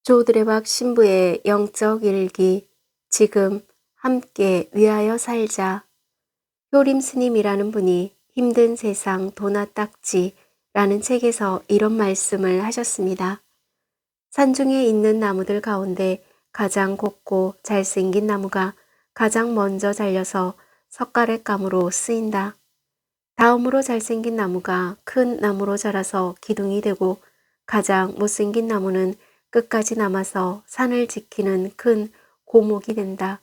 조드레박 신부의 영적 일기. 지금 함께 위하여 살자. 효림 스님이라는 분이 힘든 세상 도나 딱지라는 책에서 이런 말씀을 하셨습니다. 산중에 있는 나무들 가운데 가장 곱고 잘생긴 나무가 가장 먼저 잘려서 석가래감으로 쓰인다. 다음으로 잘생긴 나무가 큰 나무로 자라서 기둥이 되고, 가장 못생긴 나무는 끝까지 남아서 산을 지키는 큰 고목이 된다.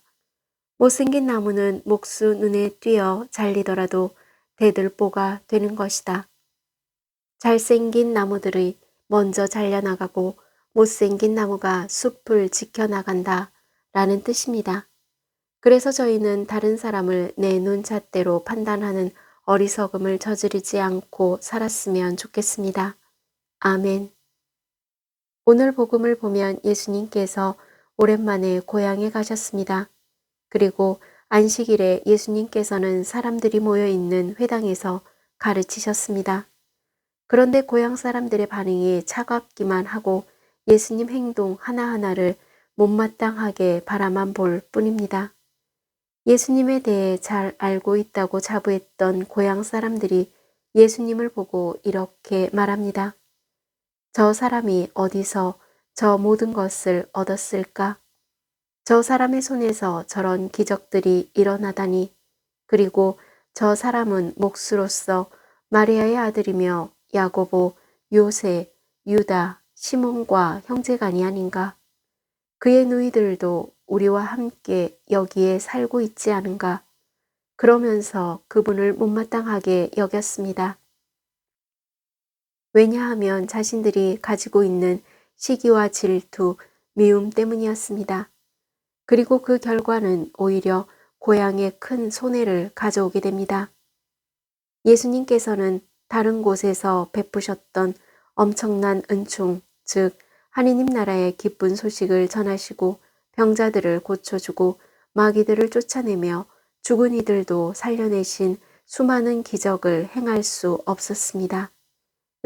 못생긴 나무는 목수 눈에 띄어 잘리더라도 대들보가 되는 것이다. 잘생긴 나무들이 먼저 잘려나가고 못생긴 나무가 숲을 지켜나간다 라는 뜻입니다. 그래서 저희는 다른 사람을 내 눈잣대로 판단하는 어리석음을 저지르지 않고 살았으면 좋겠습니다. 아멘. 오늘 복음을 보면 예수님께서 오랜만에 고향에 가셨습니다. 그리고 안식일에 예수님께서는 사람들이 모여 있는 회당에서 가르치셨습니다. 그런데 고향 사람들의 반응이 차갑기만 하고 예수님 행동 하나하나를 못마땅하게 바라만 볼 뿐입니다. 예수님에 대해 잘 알고 있다고 자부했던 고향 사람들이 예수님을 보고 이렇게 말합니다. 저 사람이 어디서 저 모든 것을 얻었을까? 저 사람의 손에서 저런 기적들이 일어나다니. 그리고 저 사람은 목수로서 마리아의 아들이며 야고보, 요세, 유다, 시몬과 형제간이 아닌가? 그의 누이들도 우리와 함께 여기에 살고 있지 않은가? 그러면서 그분을 못마땅하게 여겼습니다. 왜냐하면 자신들이 가지고 있는 시기와 질투, 미움 때문이었습니다. 그리고 그 결과는 오히려 고향에 큰 손해를 가져오게 됩니다. 예수님께서는 다른 곳에서 베푸셨던 엄청난 은총, 즉 하느님 나라의 기쁜 소식을 전하시고 병자들을 고쳐주고 마귀들을 쫓아내며 죽은 이들도 살려내신 수많은 기적을 행할 수 없었습니다.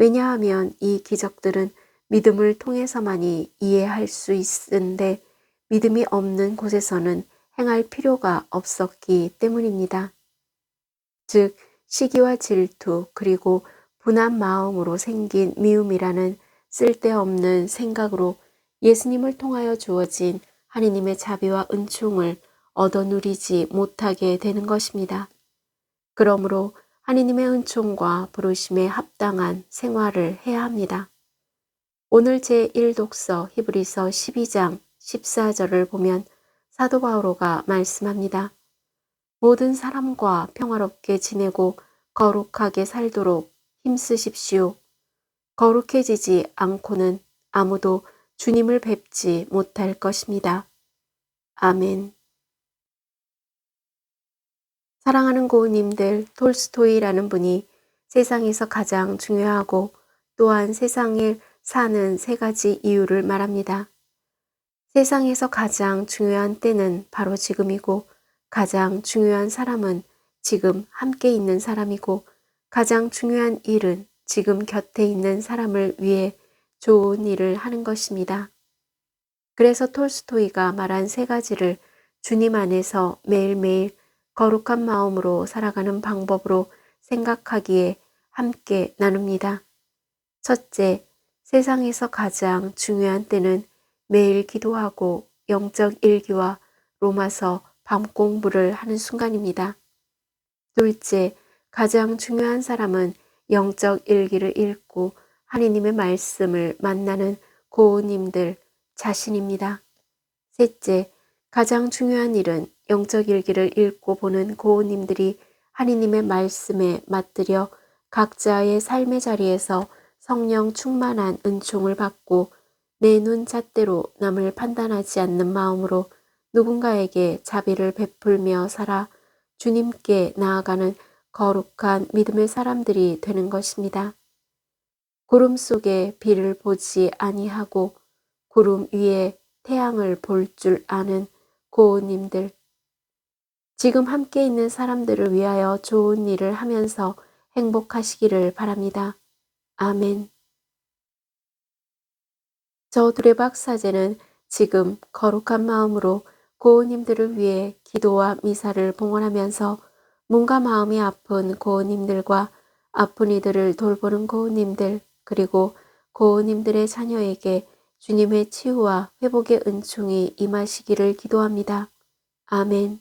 왜냐하면 이 기적들은 믿음을 통해서만이 이해할 수 있는데 믿음이 없는 곳에서는 행할 필요가 없었기 때문입니다. 즉 시기와 질투 그리고 분한 마음으로 생긴 미움이라는 쓸데없는 생각으로 예수님을 통하여 주어진 하느님의 자비와 은총을 얻어 누리지 못하게 되는 것입니다. 그러므로 하느님의 은총과 부르심에 합당한 생활을 해야 합니다. 오늘 제1독서 히브리서 12장 14절을 보면 사도 바오로가 말씀합니다. 모든 사람과 평화롭게 지내고 거룩하게 살도록 힘쓰십시오. 거룩해지지 않고는 아무도 주님을 뵙지 못할 것입니다. 아멘. 사랑하는 고우님들, 톨스토이라는 분이 세상에서 가장 중요하고 또한 세상에 사는 3가지 이유를 말합니다. 세상에서 가장 중요한 때는 바로 지금이고 가장 중요한 사람은 지금 함께 있는 사람이고 가장 중요한 일은 지금 곁에 있는 사람을 위해 좋은 일을 하는 것입니다. 그래서 톨스토이가 말한 3가지를 주님 안에서 매일매일 거룩한 마음으로 살아가는 방법으로 생각하기에 함께 나눕니다. 첫째, 세상에서 가장 중요한 때는 매일 기도하고 영적 일기와 로마서 밤 공부를 하는 순간입니다. 둘째, 가장 중요한 사람은 영적 일기를 읽고 하느님의 말씀을 만나는 고우님들 자신입니다. 셋째, 가장 중요한 일은 영적 일기를 읽고 보는 고우님들이 하느님의 말씀에 맞들여 각자의 삶의 자리에서 성령 충만한 은총을 받고 내 눈 잣대로 남을 판단하지 않는 마음으로 누군가에게 자비를 베풀며 살아 주님께 나아가는 거룩한 믿음의 사람들이 되는 것입니다. 구름 속에 비를 보지 아니하고 구름 위에 태양을 볼 줄 아는 고우님들, 지금 함께 있는 사람들을 위하여 좋은 일을 하면서 행복하시기를 바랍니다. 아멘. 저 두레박 사제는 지금 거룩한 마음으로 고은님들을 위해 기도와 미사를 봉헌하면서 몸과 마음이 아픈 고은님들과 아픈 이들을 돌보는 고은님들 그리고 고은님들의 자녀에게 주님의 치유와 회복의 은총이 임하시기를 기도합니다. 아멘.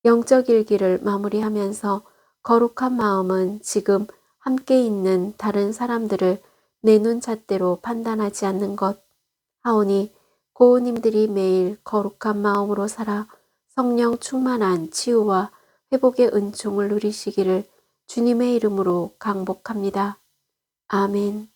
영적 일기를 마무리하면서 거룩한 마음은 지금 함께 있는 다른 사람들을 내 눈잣대로 판단하지 않는 것. 하오니 고우님들이 매일 거룩한 마음으로 살아 성령 충만한 치유와 회복의 은총을 누리시기를 주님의 이름으로 강복합니다. 아멘.